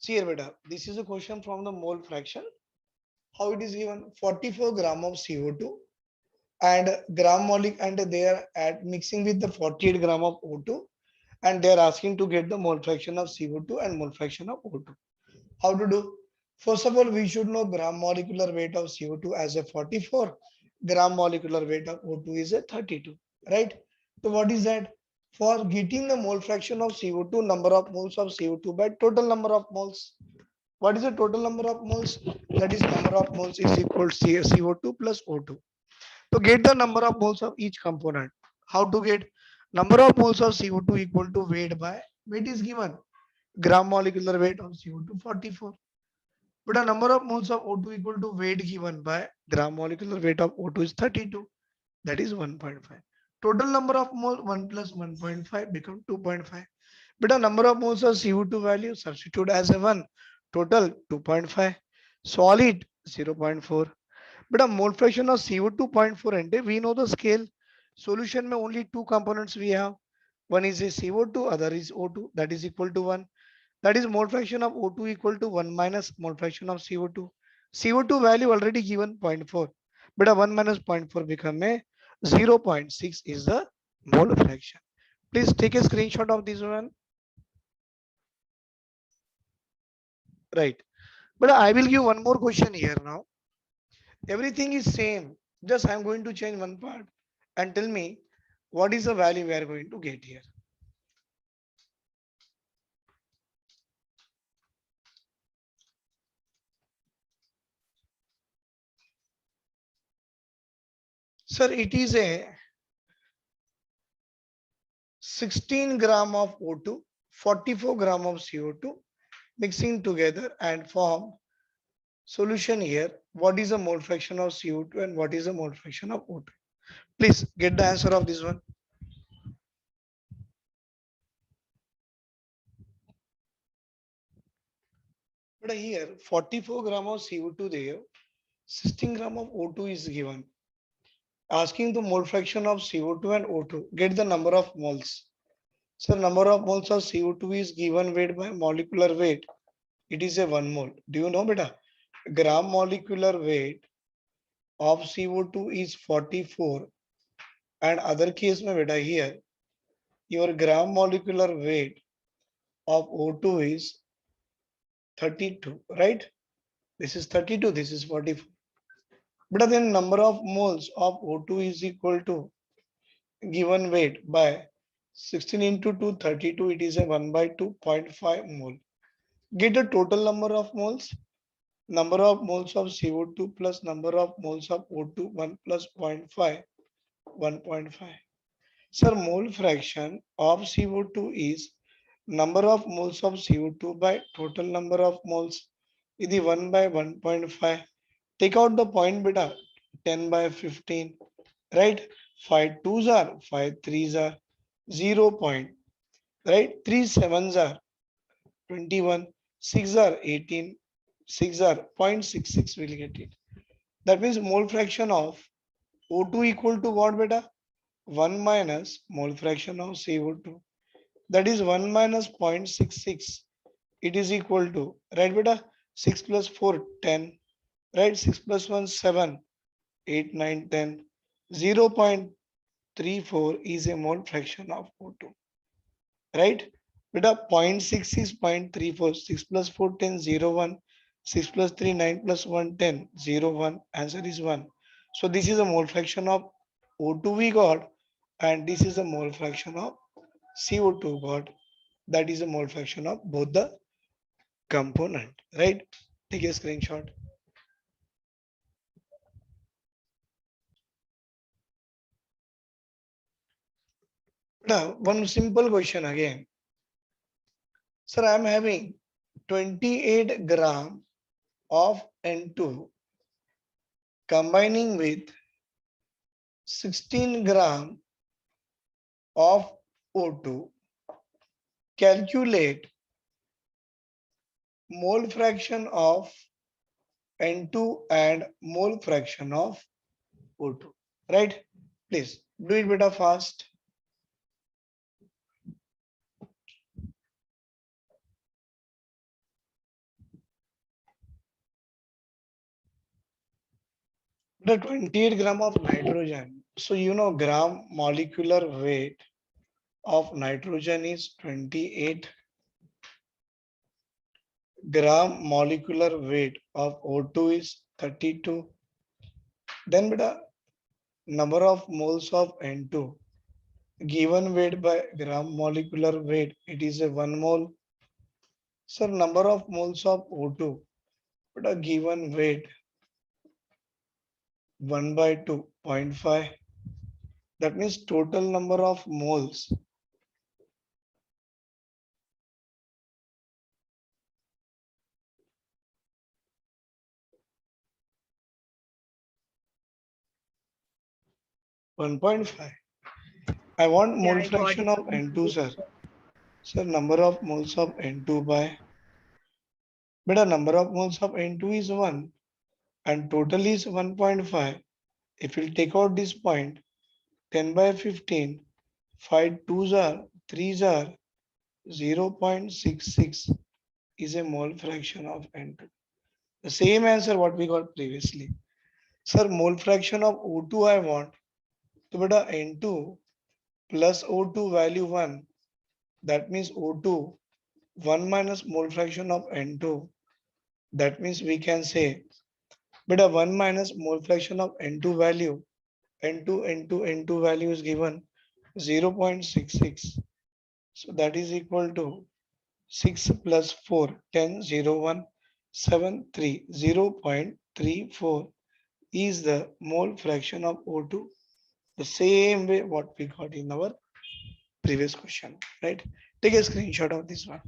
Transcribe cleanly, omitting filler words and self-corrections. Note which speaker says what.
Speaker 1: See here, beta. This is a question from the mole fraction. How it is given? 44 gram of CO2 and gram molecule, and they are at mixing with the 48 gram of O2, and they are asking to get the mole fraction of CO2 and mole fraction of O2. How to do? First of all, we should know gram molecular weight of CO2 as a 44, gram molecular weight of O2 is a 32, right? So what is that? For getting the mole fraction of CO2, number of moles of CO2 by total number of moles. What is the total number of moles? That is number of moles is equal to CO2 plus O2. To get the number of moles of each component, how to get number of moles of CO2 equal to weight by weight is given gram molecular weight of CO2 44. But the number of moles of O2 equal to weight given by gram molecular weight of O2 is 32. That is 1.5. Total number of moles 1 plus 1.5 become 2.5. But the number of moles of CO2 value substitute as a 1. Total 2.5. Solid 0.4. But a mole fraction of CO 2.4 and we know the scale. Solution में only two components we have. One is a CO2, other is O2. That is equal to 1. That is mole fraction of O2 equal to 1 minus mole fraction of CO2. CO2 value already given 0.4. But a 1 minus zero point 0.4 become a 0.6 is the mole fraction. Please take a screenshot of this one. Right. But I will give one more question here now. Everything is same. Just I'm going to change one part and tell me what is the value we are going to get here. Sir, it is a 16 gram of O2, 44 gram of CO2 mixing together and form solution here. What is the mole fraction of CO2 and what is the mole fraction of O2? Please get the answer of this one. But here 44 gram of CO2 there, 16 gram of O2 is given. Asking the mole fraction of CO2 and O2, get the number of moles. So number of moles of CO2 is given weight by molecular weight. It is a 1 mole. Do you know beta? Gram molecular weight of CO2 is 44 and other case mein beta here your gram molecular weight of O2 is 32, right? This is 32, this is 44. But then number of moles of O2 is equal to given weight by 16 into 2, 32, it is a 1 by 2.5 mole. Get the total number of moles. Number of moles of CO2 plus number of moles of O2, 1 plus 0.5, 1.5. Sir, mole fraction of CO2 is number of moles of CO2 by total number of moles. It is 1 by 1.5. Take out the point beta, 10 by 15, right? 5 twos are, 5 threes are, 0 point, right? 3 sevens are 21, 6 are 18, 6 are 0.66 will get it. That means mole fraction of O2 equal to what beta? 1 minus mole fraction of CO2. That is 1 minus 0.66. It is equal to, right beta? 6 plus 4, 10. Right? 6 plus 1, 7, 8, 9, 10. 0.34 is a mole fraction of O2. Right? Beta 0.6 is 0.34. 6 plus 4, 10, 0, 1. 6 plus 3, 9 plus 1, 10, 0, 1. Answer is 1. So this is a mole fraction of O2 we got, and this is a mole fraction of CO2 got. That is a mole fraction of both the component. Right? Take a screenshot. Now, one simple question again. Sir, I am having 28 gram of N2 combining with 16 gram of O2. Calculate mole fraction of N2 and mole fraction of O2. Right? Please do it beta fast. The 28 gram of nitrogen. So you know gram molecular weight of nitrogen is 28. Gram molecular weight of O2 is 32. Then beta number of moles of N2 given weight by gram molecular weight, it is a 1 mole. So number of moles of O2 beta given weight 1 by 2.5. That means total number of moles 1.5. I want
Speaker 2: Yeah,
Speaker 1: mole
Speaker 2: I got
Speaker 1: fraction
Speaker 2: it.
Speaker 1: of N2, sir. So number of moles of N2 by beta number of moles of N2 is 1 and total is 1.5. If we take out this point, 10 by 15, 5 2s are 3s are 0.66 is a mole fraction of N2. The same answer what we got previously. Sir, mole fraction of O2 I want. So beta N2 plus O2 value 1. That means O2 1 minus mole fraction of N2. That means we can say beta 1 minus mole fraction of N2 value. N2 value is given 0.66. So that is equal to 6 plus 4, 10, 0, 1, 7, 3, 0.34 is the mole fraction of O2. The same way what we got in our previous question, right? Take a screenshot of this one.